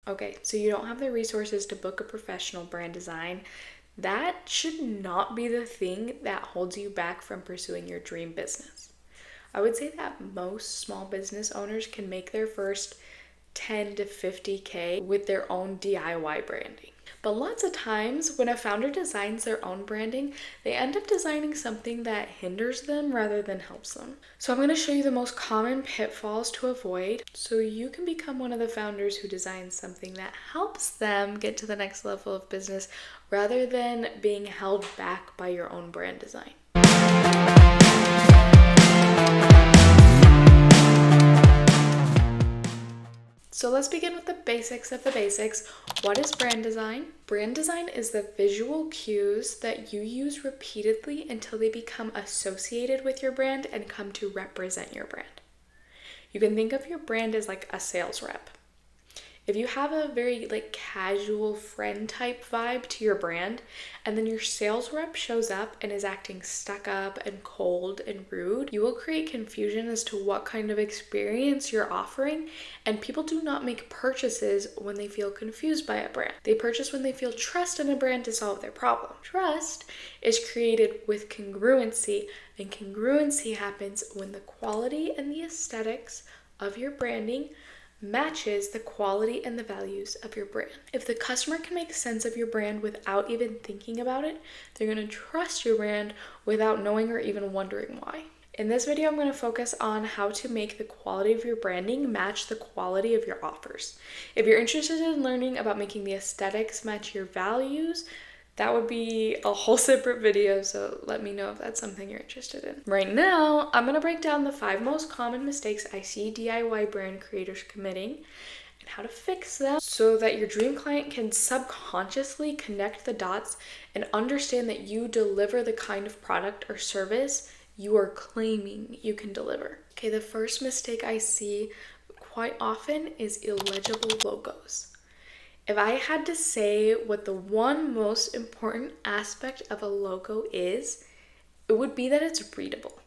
Okay, so you don't have the resources to book a professional brand design. That should not be the thing that holds you back from pursuing your dream business. I would say that most small business owners can make their first 10 to 50K with their own DIY branding. But lots of times when a founder designs their own branding, they end up designing something that hinders them rather than helps them. So I'm going to show you the most common pitfalls to avoid so you can become one of the founders who designs something that helps them get to the next level of business rather than being held back by your own brand design. So let's begin with the basics of the basics. What is brand design? Brand design is the visual cues that you use repeatedly until they become associated with your brand and come to represent your brand. You can think of your brand as like a sales rep. If you have a very casual friend type vibe to your brand, and then your sales rep shows up and is acting stuck up and cold and rude, you will create confusion as to what kind of experience you're offering, and people do not make purchases when they feel confused by a brand. They purchase when they feel trust in a brand to solve their problem. Trust is created with congruency, and congruency happens when the quality and the aesthetics of your branding matches the quality and the values of your brand. If the customer can make sense of your brand without even thinking about it, they're going to trust your brand without knowing or even wondering why. In this video, I'm going to focus on how to make the quality of your branding match the quality of your offers. If you're interested in learning about making the aesthetics match your values, that would be a whole separate video, so let me know if that's something you're interested in. Right now, I'm gonna break down the 5 most common mistakes I see DIY brand creators committing and how to fix them so that your dream client can subconsciously connect the dots and understand that you deliver the kind of product or service you are claiming you can deliver. Okay, the first mistake I see quite often is illegible logos. If I had to say what the one most important aspect of a logo is, it would be that it's readable.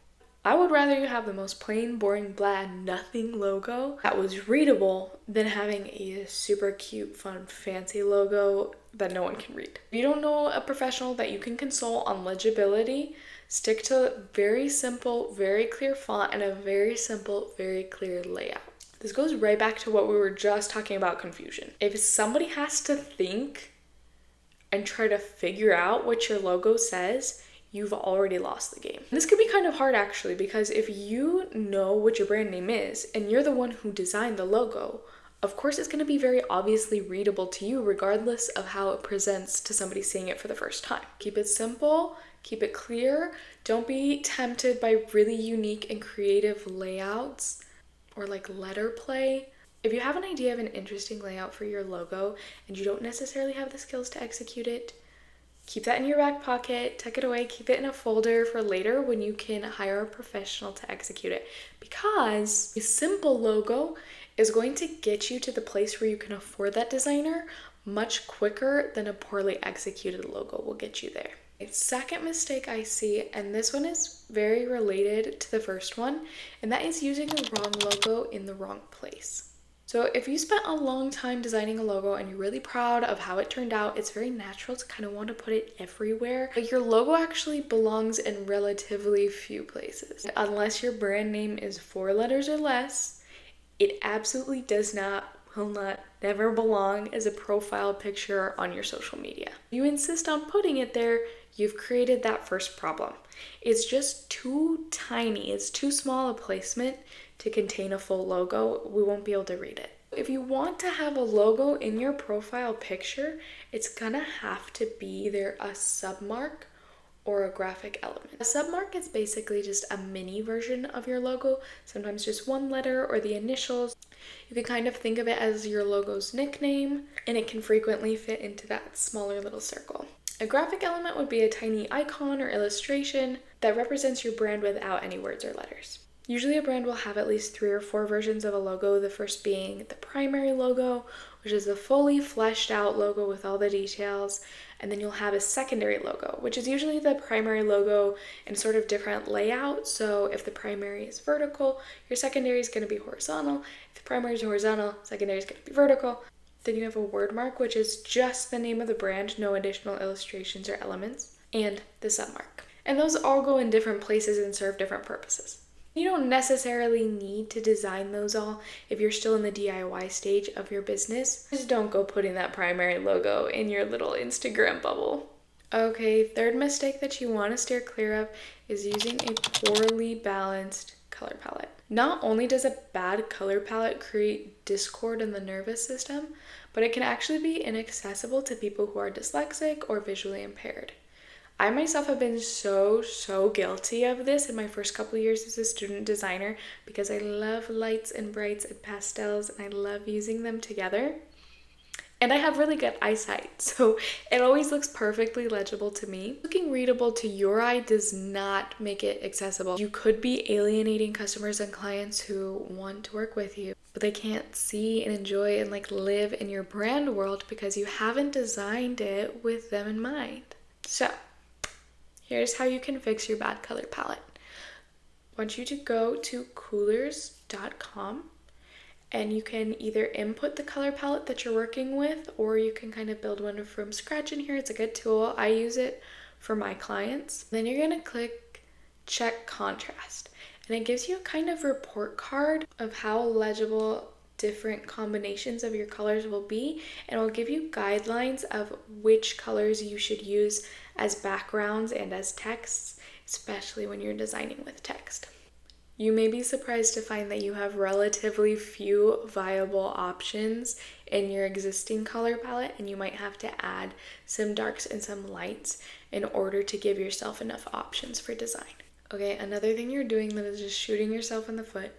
I would rather you have the most plain, boring, bland, nothing logo that was readable than having a super cute, fun, fancy logo that no one can read. If you don't know a professional that you can consult on legibility, stick to very simple, very clear font and a very simple, very clear layout. This goes right back to what we were just talking about, confusion. If somebody has to think and try to figure out what your logo says, you've already lost the game. This could be kind of hard actually, because if you know what your brand name is and you're the one who designed the logo, of course it's going to be very obviously readable to you regardless of how it presents to somebody seeing it for the first time. Keep it simple, keep it clear. Don't be tempted by really unique and creative layouts or letter play. If you have an idea of an interesting layout for your logo and you don't necessarily have the skills to execute it, keep that in your back pocket, tuck it away, keep it in a folder for later when you can hire a professional to execute it. Because a simple logo is going to get you to the place where you can afford that designer much quicker than a poorly executed logo will get you there. Second mistake I see, and this one is very related to the first one, and that is using the wrong logo in the wrong place. So if you spent a long time designing a logo and you're really proud of how it turned out, it's very natural to kind of want to put it everywhere, but your logo actually belongs in relatively few places. Unless your brand name is 4 letters or less, it absolutely does not, will not, never belong as a profile picture on your social media. You insist on putting it there, you've created that first problem. It's just too tiny, it's too small a placement to contain a full logo. We won't be able to read it. If you want to have a logo in your profile picture, it's gonna have to be either a submark or a graphic element. A submark is basically just a mini version of your logo, sometimes just one letter or the initials. You can kind of think of it as your logo's nickname, and it can frequently fit into that smaller little circle. A graphic element would be a tiny icon or illustration that represents your brand without any words or letters. Usually a brand will have at least 3 or 4 versions of a logo, the first being the primary logo, which is the fully fleshed out logo with all the details, and then you'll have a secondary logo, which is usually the primary logo in sort of different layout. So if the primary is vertical, your secondary is going to be horizontal. If the primary is horizontal, secondary is going to be vertical. Then you have a word mark, which is just the name of the brand, no additional illustrations or elements, and the submark. And those all go in different places and serve different purposes. You don't necessarily need to design those all if you're still in the DIY stage of your business. Just don't go putting that primary logo in your little Instagram bubble. Okay, third mistake that you want to steer clear of is using a poorly balanced color palette. Not only does a bad color palette create discord in the nervous system, but it can actually be inaccessible to people who are dyslexic or visually impaired. I myself have been so guilty of this in my first couple of years as a student designer because I love lights and brights and pastels and I love using them together. And I have really good eyesight, so it always looks perfectly legible to me. Looking readable to your eye does not make it accessible. You could be alienating customers and clients who want to work with you, but they can't see and enjoy and live in your brand world because you haven't designed it with them in mind. So, here's how you can fix your bad color palette. I want you to go to coolers.com and you can either input the color palette that you're working with or you can kind of build one from scratch in here. It's a good tool. I use it for my clients. Then you're going to click check contrast and it gives you a kind of report card of how legible different combinations of your colors will be, and it will give you guidelines of which colors you should use as backgrounds and as texts, especially when you're designing with text. You may be surprised to find that you have relatively few viable options in your existing color palette, and you might have to add some darks and some lights in order to give yourself enough options for design. Okay, another thing you're doing that is just shooting yourself in the foot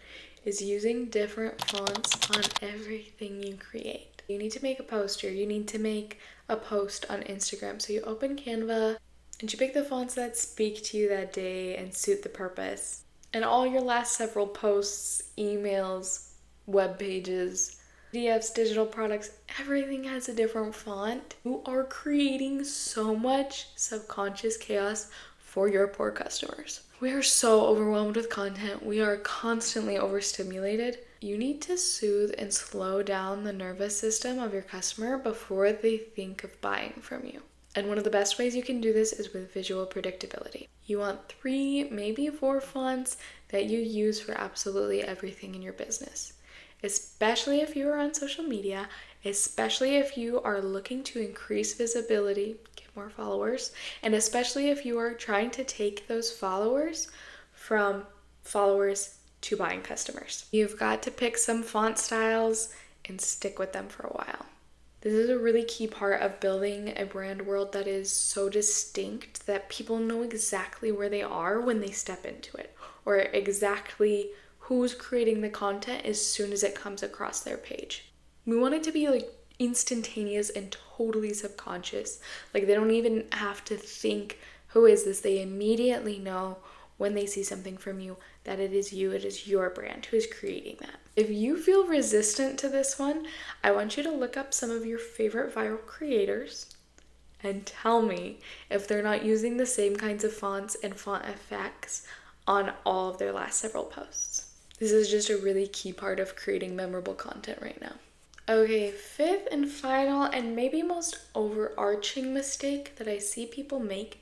is using different fonts on everything you create. You need to make a poster, you need to make a post on Instagram. So you open Canva and you pick the fonts that speak to you that day and suit the purpose. And all your last several posts, emails, web pages, PDFs, digital products, everything has a different font. You are creating so much subconscious chaos for your poor customers. We are so overwhelmed with content. We are constantly overstimulated. You need to soothe and slow down the nervous system of your customer before they think of buying from you. And one of the best ways you can do this is with visual predictability. You want 3, maybe 4 fonts that you use for absolutely everything in your business. Especially if you are on social media, especially if you are looking to increase visibility, get more followers, and especially if you are trying to take those followers from followers to buying customers. You've got to pick some font styles and stick with them for a while. This is a really key part of building a brand world that is so distinct that people know exactly where they are when they step into it, or exactly who's creating the content as soon as it comes across their page. We want it to be instantaneous and totally subconscious. They don't even have to think, who is this? They immediately know when they see something from you that it is you, it is your brand who is creating that. If you feel resistant to this one, I want you to look up some of your favorite viral creators and tell me if they're not using the same kinds of fonts and font effects on all of their last several posts. This is just a really key part of creating memorable content right now. Okay, 5th and final and maybe most overarching mistake that I see people make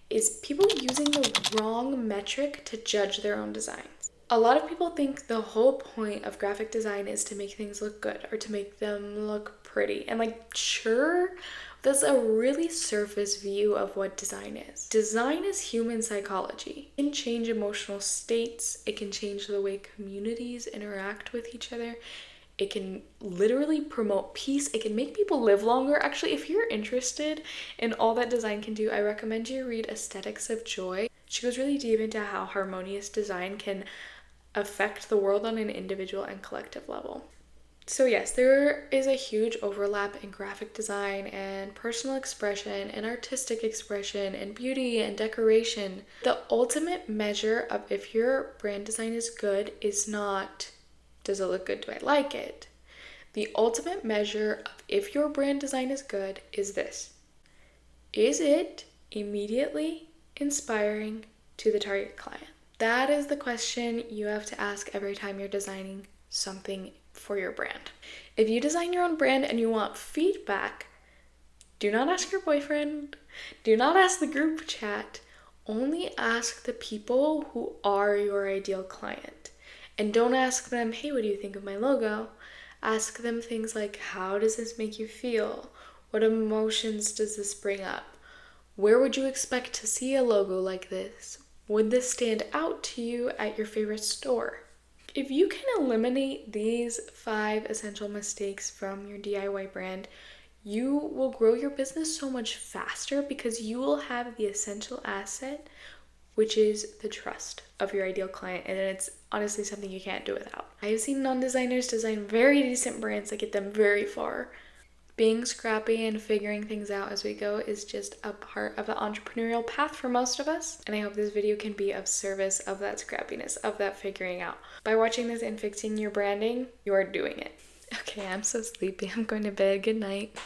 is people using the wrong metric to judge their own designs. A lot of people think the whole point of graphic design is to make things look good or to make them look pretty. And sure, that's a really surface view of what design is. Design is human psychology. It can change emotional states. It can change the way communities interact with each other. It can literally promote peace. It can make people live longer. Actually, if you're interested in all that design can do, I recommend you read Aesthetics of Joy. She goes really deep into how harmonious design can affect the world on an individual and collective level. So yes, there is a huge overlap in graphic design and personal expression and artistic expression and beauty and decoration. The ultimate measure of if your brand design is good is not, does it look good? Do I like it? The ultimate measure of if your brand design is good is this. Is it immediately inspiring to the target client? That is the question you have to ask every time you're designing something for your brand. If you design your own brand and you want feedback, do not ask your boyfriend. Do not ask the group chat. Only ask the people who are your ideal client. And don't ask them, hey, what do you think of my logo? Ask them things like, how does this make you feel? What emotions does this bring up? Where would you expect to see a logo like this? Would this stand out to you at your favorite store? If you can eliminate these 5 essential mistakes from your DIY brand, you will grow your business so much faster because you will have the essential asset, which is the trust of your ideal client. And it's honestly something you can't do without. I have seen non-designers design very decent brands that get them very far. Being scrappy and figuring things out as we go is just a part of the entrepreneurial path for most of us. And I hope this video can be of service of that scrappiness, of that figuring out. By watching this and fixing your branding, you are doing it. Okay, I'm so sleepy. I'm going to bed. Good night.